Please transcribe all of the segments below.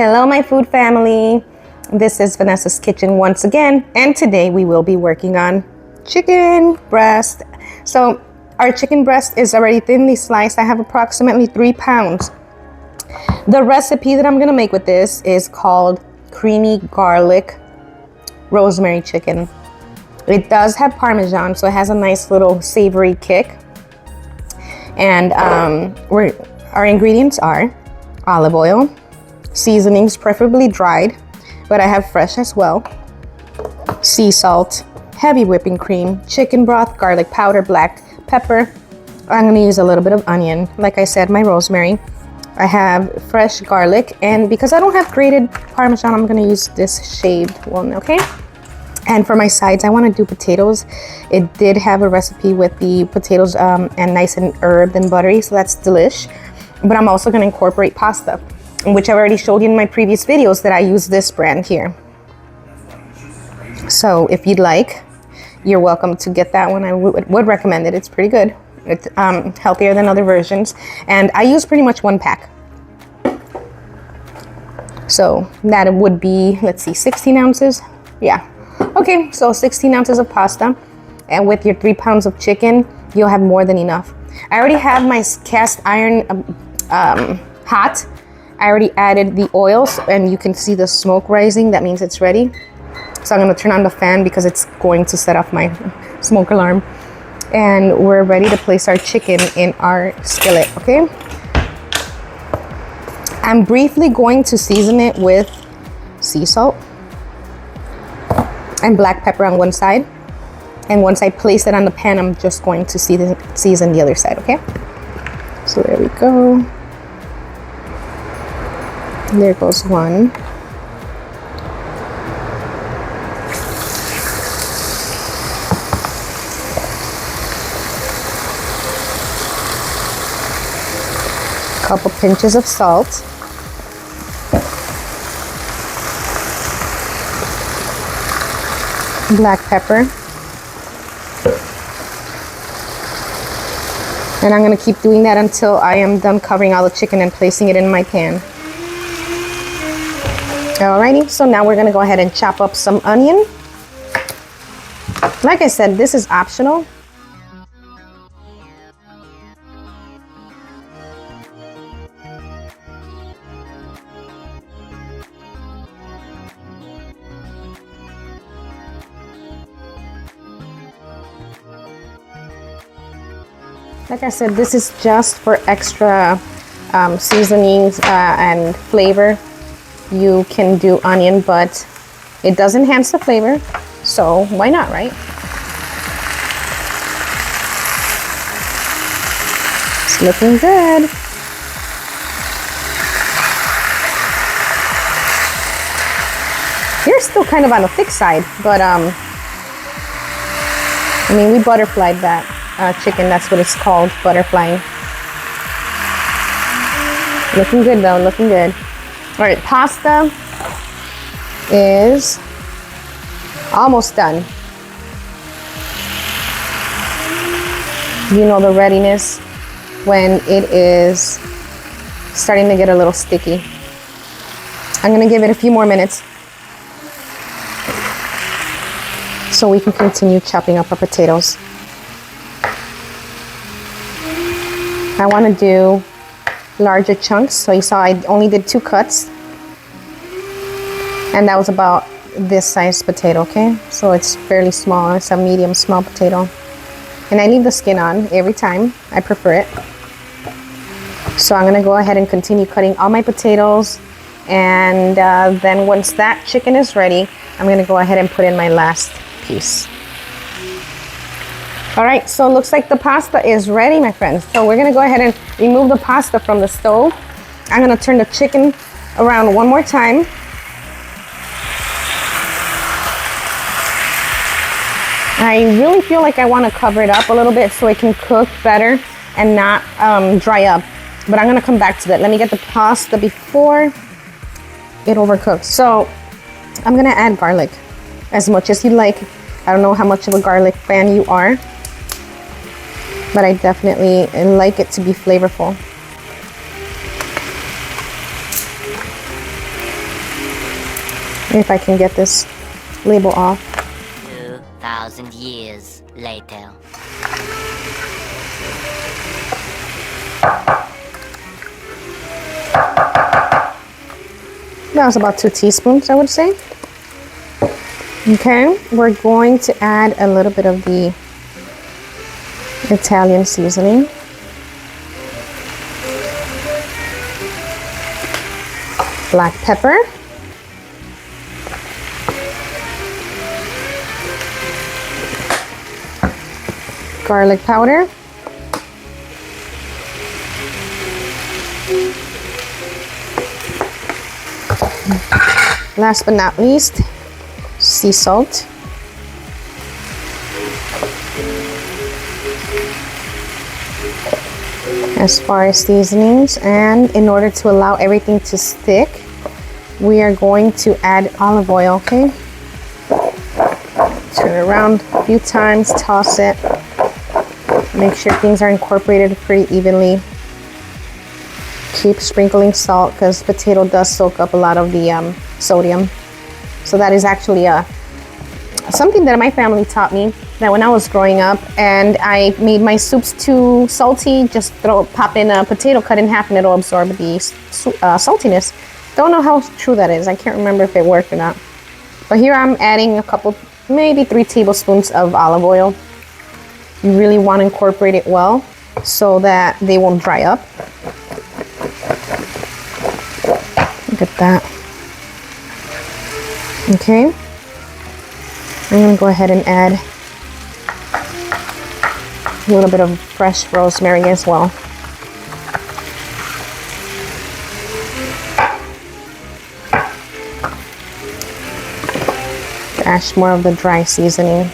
Hello, my food family. This is Vanessa's Kitchen once again, and today we will be working on chicken breast. So our chicken breast is already thinly sliced. I have approximately 3 pounds. The recipe that I'm gonna make with this is called creamy garlic rosemary chicken. It does have Parmesan, so it has a nice little savory kick. And our ingredients are olive oil, seasonings, preferably dried, but I have fresh as well, sea salt, heavy whipping cream, chicken broth, garlic powder, black pepper. I'm gonna use a little bit of onion. Like I said, my rosemary. I have fresh garlic, and because I don't have grated Parmesan, I'm gonna use this shaved one, okay? And for my sides, I wanna do potatoes. It did have a recipe with the potatoes and nice and herbed and buttery, so that's delish. But I'm also gonna incorporate pasta, which I've already showed you in my previous videos that I use this brand here. So if you'd like, you're welcome to get that one. I would recommend it. It's pretty good. It's healthier than other versions. And I use pretty much 1 pack. So that would be, let's see, 16 ounces. Yeah. Okay, so 16 ounces of pasta. And with your 3 pounds of chicken, you'll have more than enough. I already have my cast iron hot. I already added the oils, and you can see the smoke rising. That means it's ready. So I'm gonna turn on the fan because it's going to set off my smoke alarm. And we're ready to place our chicken in our skillet, okay? I'm briefly going to season it with sea salt and black pepper on one side. And once I place it on the pan, I'm just going to season the other side, okay? So there we go. There goes one. Couple pinches of salt. Black pepper. And I'm gonna keep doing that until I am done covering all the chicken and placing it in my pan. Alrighty, so now we're gonna go ahead and chop up some onion. Like I said, this is optional. Like I said, this is just for extra seasonings and flavor. You can do onion, but it does enhance the flavor, so why not, right? It's looking good. You're still kind of on the thick side, but I mean, we butterflied that chicken. That's what it's called, butterflying. Looking good though, looking good. All right, pasta is almost done. You know the readiness when it is starting to get a little sticky. I'm gonna give it a few more minutes so we can continue chopping up our potatoes. I wanna do larger chunks, so you saw I only did 2 cuts, and that was about this size potato, okay? So it's fairly small. It's a medium small potato, and I leave the skin on every time. I prefer it. So I'm gonna go ahead and continue cutting all my potatoes, and then once that chicken is ready, I'm gonna go ahead and put in my last piece. All right, so it looks like the pasta is ready, my friends. So we're gonna go ahead and remove the pasta from the stove. I'm gonna turn the chicken around one more time. I really feel like I wanna cover it up a little bit so it can cook better and not dry up. But I'm gonna come back to that. Let me get the pasta before it overcooks. So I'm gonna add garlic as much as you like. I don't know how much of a garlic fan you are, but I definitely like it to be flavorful. If I can get this label off. 2,000 years later. That was about 2 teaspoons, I would say. Okay, we're going to add a little bit of the Italian seasoning. Black pepper. Garlic powder. Last but not least, sea salt. As far as seasonings, and in order to allow everything to stick, we are going to add olive oil, okay? Turn it around a few times, toss it. Make sure things are incorporated pretty evenly. Keep sprinkling salt because potato does soak up a lot of the sodium. So that is actually something that my family taught me, that when I was growing up and I made my soups too salty, just pop in a potato cut in half and it'll absorb the saltiness. Don't know how true that is. I can't remember if it worked or not. But here I'm adding a couple, maybe 3 tablespoons of olive oil. You really want to incorporate it well so that they won't dry up. Look at that. Okay. I'm going to go ahead and add a little bit of fresh rosemary as well. Add more of the dry seasoning.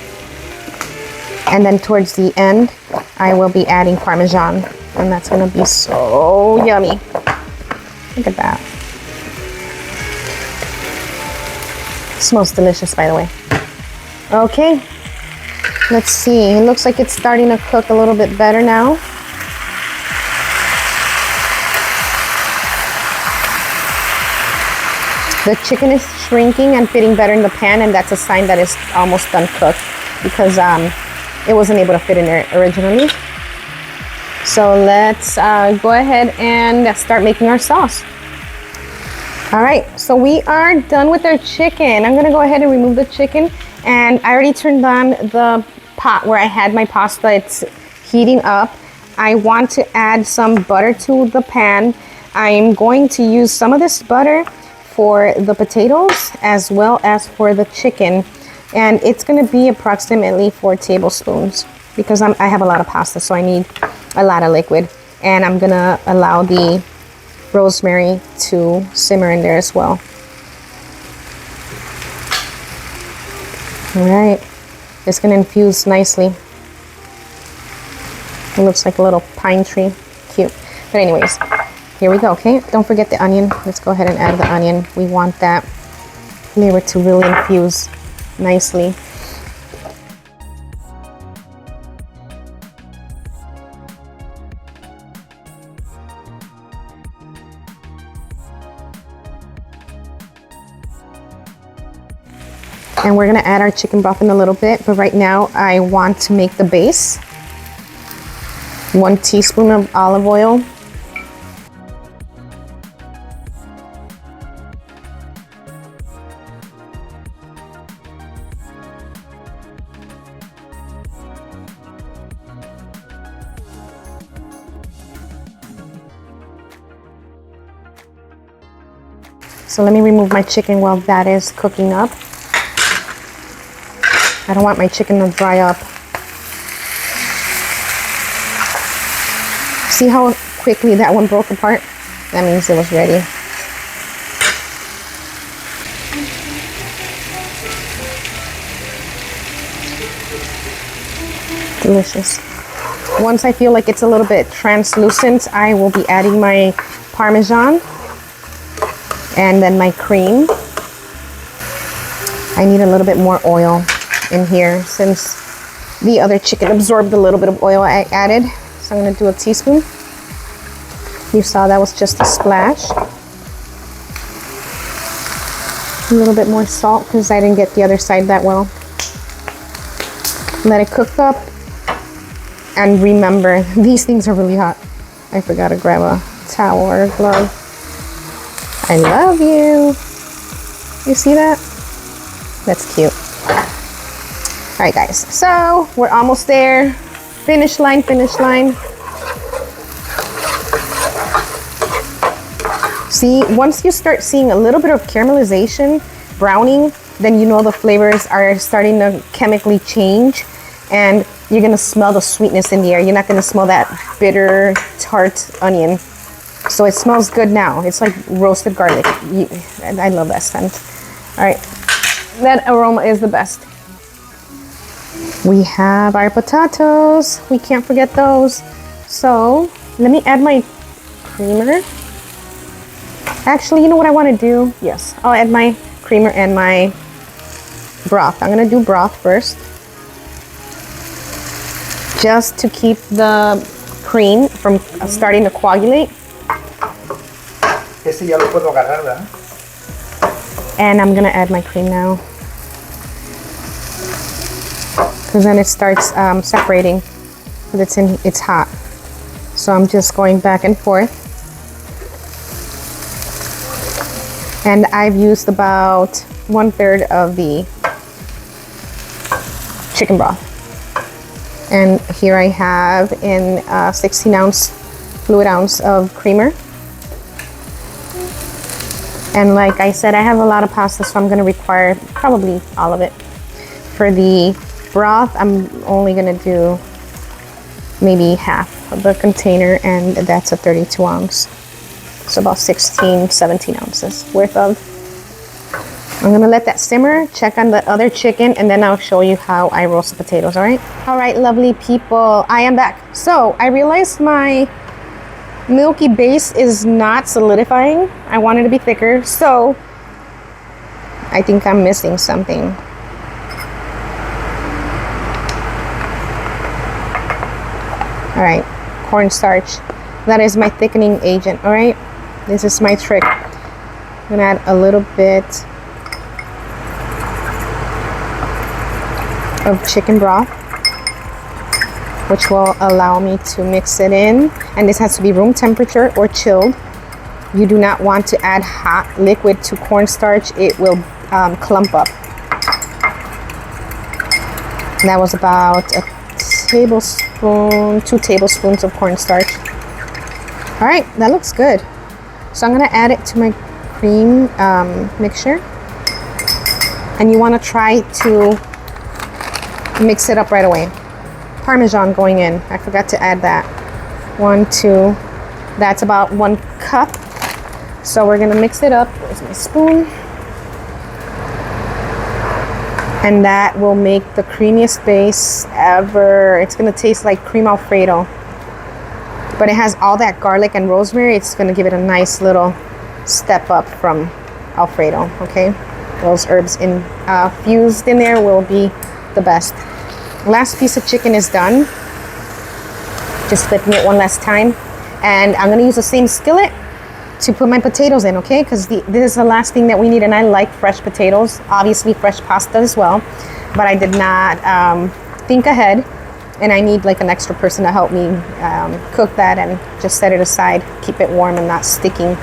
And then towards the end, I will be adding Parmesan. And that's going to be so yummy. Look at that. It smells delicious, by the way. Okay. Let's see. It looks like it's starting to cook a little bit better now. The chicken is shrinking and fitting better in the pan, and that's a sign that it's almost done cooked because it wasn't able to fit in there originally. So let's go ahead and start making our sauce. All right, so we are done with our chicken. I'm gonna go ahead and remove the chicken, and I already turned on the pot where I had my pasta. It's heating up. I want to add some butter to the pan. I'm going to use some of this butter for the potatoes as well as for the chicken. And it's gonna be approximately 4 tablespoons because I have a lot of pasta, so I need a lot of liquid. And I'm gonna allow the rosemary to simmer in there as well. All right, it's gonna infuse nicely. It looks like a little pine tree, cute. But anyways, here we go, okay? Don't forget the onion. Let's go ahead and add the onion. We want that flavor to really infuse nicely. And we're gonna add our chicken broth in a little bit, but right now I want to make the base. 1 teaspoon of olive oil. So let me remove my chicken while that is cooking up. I don't want my chicken to dry up. See how quickly that one broke apart? That means it was ready. Delicious. Once I feel like it's a little bit translucent, I will be adding my Parmesan and then my cream. I need a little bit more oil in here since the other chicken absorbed a little bit of oil I added. So I'm going to do a teaspoon. You saw that was just a splash. A little bit more salt because I didn't get the other side that well. Let it cook up. And remember, these things are really hot. I forgot to grab a towel or a glove. I love you. You see that? That's cute. All right, guys. So we're almost there. Finish line, finish line. See, once you start seeing a little bit of caramelization, browning, then you know the flavors are starting to chemically change, and you're gonna smell the sweetness in the air. You're not gonna smell that bitter, tart onion. So it smells good now. It's like roasted garlic. I love that scent. All right, that aroma is the best. We have our potatoes. We can't forget those. So let me add my creamer. Actually, you know what I want to do? Yes, I'll add my creamer and my broth. I'm gonna do broth first, just to keep the cream from starting to coagulate. Ese ya lo puedo agarrar, ¿verdad? And I'm gonna add my cream now, because then it starts separating. But it's hot, so I'm just going back and forth. And I've used about 1/3 of the chicken broth. And here I have in 16-ounce fluid ounce of creamer. And like I said, I have a lot of pasta, so I'm gonna require probably all of it. For the broth, I'm only gonna do maybe half of the container, and that's a 32-ounce. So about 16, 17 ounces worth of. I'm gonna let that simmer, check on the other chicken, and then I'll show you how I roast the potatoes, all right? All right, lovely people, I am back. So I realized my milky base is not solidifying. I want it to be thicker, so I think I'm missing something. All right, cornstarch. That is my thickening agent, all right? This is my trick. I'm gonna add a little bit of chicken broth, which will allow me to mix it in. And this has to be room temperature or chilled. You do not want to add hot liquid to cornstarch. It will clump up. And that was about a tablespoon, 2 tablespoons of cornstarch. All right, that looks good. So I'm gonna add it to my cream mixture. And you wanna try to mix it up right away. Parmesan going in, I forgot to add that. 1, 2, that's about 1 cup. So we're gonna mix it up. Where's my spoon? And that will make the creamiest base ever. It's gonna taste like cream Alfredo. But it has all that garlic and rosemary. It's gonna give it a nice little step up from Alfredo, okay? Those herbs infused in there will be the best. Last piece of chicken is done. Just flipping it one last time. And I'm gonna use the same skillet to put my potatoes in, okay? Because this is the last thing that we need, and I like fresh potatoes, obviously fresh pasta as well, but I did not think ahead, and I need like an extra person to help me cook that and just set it aside, keep it warm and not sticking.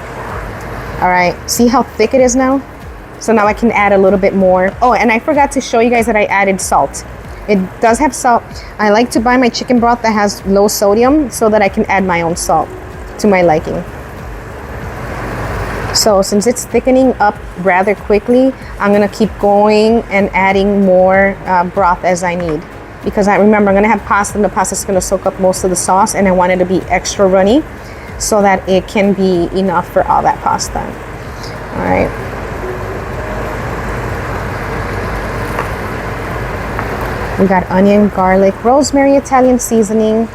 All right, see how thick it is now? So now I can add a little bit more. Oh, and I forgot to show you guys that I added salt. It does have salt. I like to buy my chicken broth that has low sodium so that I can add my own salt to my liking. So since it's thickening up rather quickly, I'm gonna keep going and adding more broth as I need. Because I remember I'm gonna have pasta, and the pasta's gonna soak up most of the sauce, and I want it to be extra runny so that it can be enough for all that pasta. All right. We got onion, garlic, rosemary, Italian seasoning,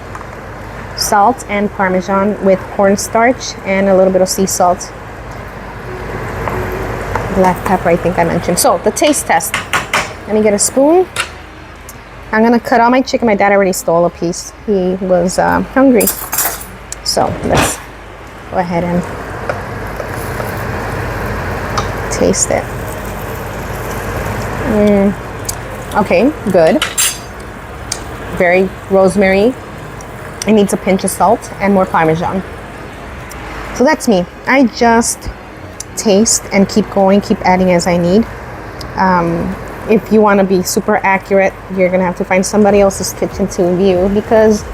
salt, and Parmesan with cornstarch and a little bit of sea salt. Black pepper, I think I mentioned. So the taste test. Let me get a spoon. I'm gonna cut all my chicken. My dad already stole a piece. He was hungry. So let's go ahead and taste it. Okay, good. Very rosemary. It needs a pinch of salt and more Parmesan. So that's me. I just taste and keep going, keep adding as I need. If you want to be super accurate, you're going to have to find somebody else's kitchen to view, because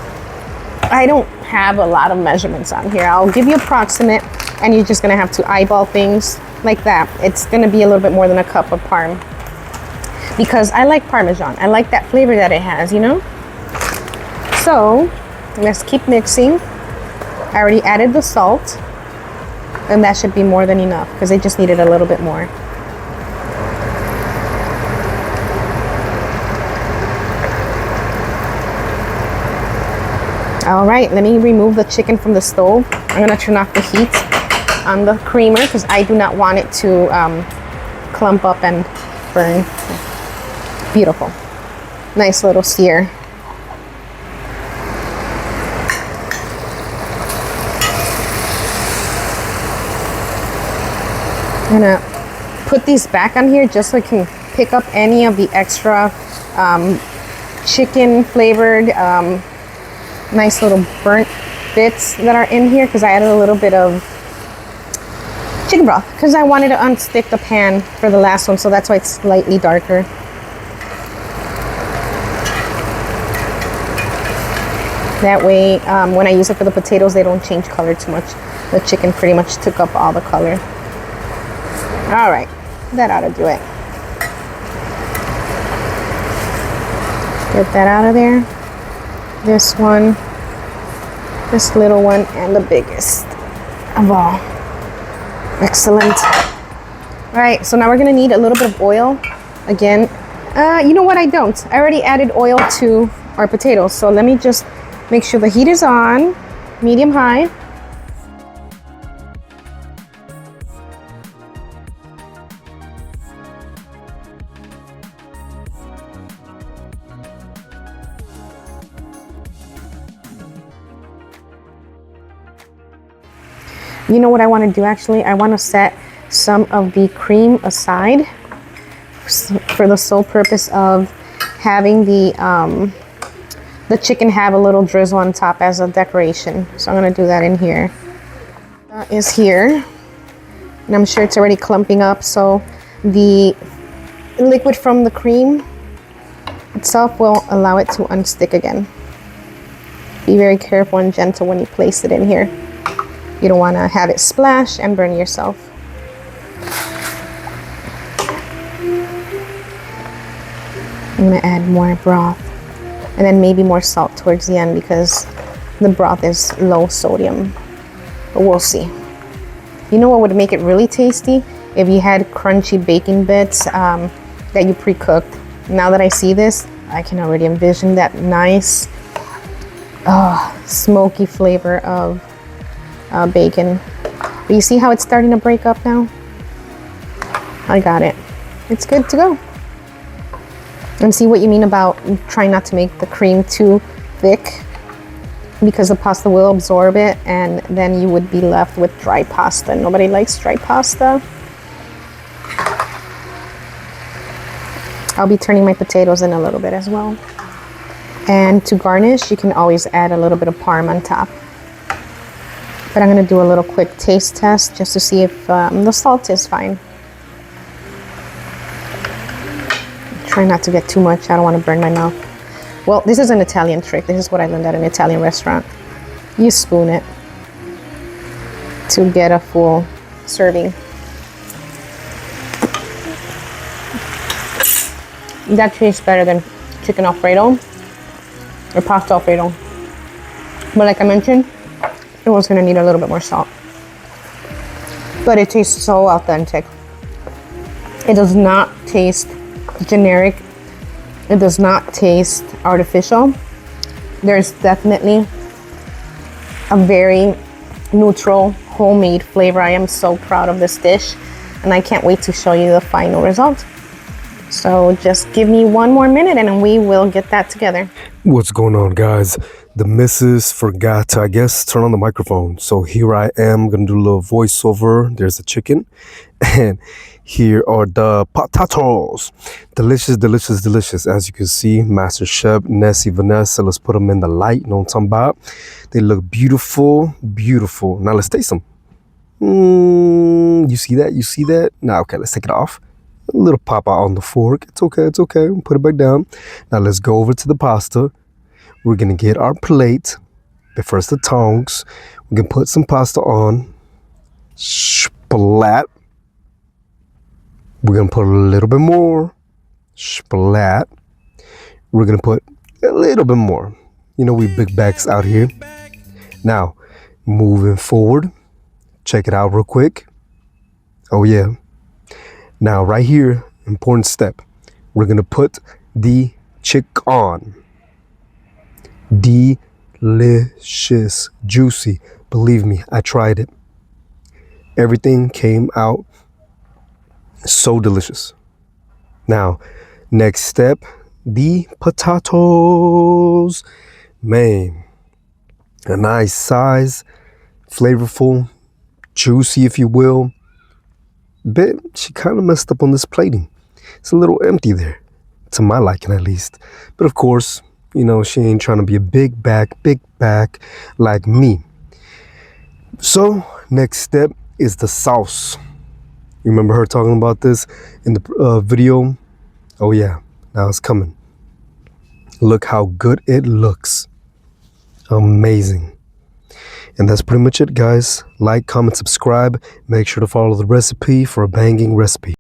I don't have a lot of measurements on here. I'll give you approximate, and you're just going to have to eyeball things like that. It's going to be a little bit more than a cup of parm, because I like Parmesan. I like that flavor that it has, you know? So let's keep mixing. I already added the salt, and that should be more than enough because it just needed a little bit more. All right, let me remove the chicken from the stove. I'm gonna turn off the heat on the creamer because I do not want it to clump up and burn. Beautiful. Nice little sear. I'm gonna put these back on here just so I can pick up any of the extra chicken flavored nice little burnt bits that are in here, because I added a little bit of chicken broth because I wanted to unstick the pan for the last one, so that's why it's slightly darker. That way when I use it for the potatoes, they don't change color too much. The chicken pretty much took up all the color. All right, that ought to do it. Get that out of there. This one, this little one, and the biggest of all. Excellent. All right, so now we're gonna need a little bit of oil. Again, you know what, I don't. I already added oil to our potatoes, so let me just make sure the heat is on, medium-high. You know what I want to do actually? I want to set some of the cream aside for the sole purpose of having the chicken have a little drizzle on top as a decoration. So I'm going to do that in here. Is here. And I'm sure it's already clumping up, so the liquid from the cream itself will allow it to unstick again. Be very careful and gentle when you place it in here. You don't want to have it splash and burn yourself. I'm going to add more broth and then maybe more salt towards the end because the broth is low sodium, but we'll see. You know what would make it really tasty? If you had crunchy bacon bits that you pre-cooked. Now that I see this, I can already envision that nice smoky flavor of bacon. But you see how it's starting to break up now? I got it. It's good to go. And see what you mean about trying not to make the cream too thick, because the pasta will absorb it and then you would be left with dry pasta. Nobody likes dry pasta. I'll be turning my potatoes in a little bit as well. And to garnish, you can always add a little bit of parm on top. But I'm going to do a little quick taste test just to see if the salt is fine. Try not to get too much. I don't want to burn my mouth. Well, this is an Italian trick. This is what I learned at an Italian restaurant. You spoon it to get a full serving. That tastes better than chicken Alfredo or pasta Alfredo. But like I mentioned, it was going to need a little bit more salt. But it tastes so authentic. It does not taste generic. It does not taste artificial. There's definitely a very neutral, homemade flavor. I am so proud of this dish, and I can't wait to show you the final result. So just give me one more minute and we will get that together. What's going on, guys? The missus forgot to, I guess, turn on the microphone. So here I am going to do a little voiceover. There's the chicken. And here are the potatoes. Delicious, delicious, delicious. As you can see, Master Chef, Nessie, Vanessa, let's put them in the light. You know what I'm talking about? They look beautiful, beautiful. Now let's taste them. You see that? You see that? Now, okay, let's take it off. A little pop out on the fork. It's okay, it's okay. Put it back down. Now let's go over to the pasta. We're gonna get our plate. But first the tongs. We're gonna put some pasta on. Splat. We're gonna put a little bit more. Splat. We're gonna put a little bit more. You know, we big bags out here. Now, moving forward. Check it out real quick. Oh yeah. Now right here, important step. We're gonna put the chicken. Delicious, juicy. Believe me, I tried it. Everything came out so delicious. Now, next step, the potatoes. Man, a nice size, flavorful, juicy if you will. But she kind of messed up on this plating. It's a little empty there, to my liking at least. But of course, you know, she ain't trying to be a big back like me. So, next step is the sauce. You remember her talking about this in the video? Oh yeah, now it's coming. Look how good it looks. Amazing. And that's pretty much it, guys. Like, comment, subscribe. Make sure to follow the recipe for a banging recipe.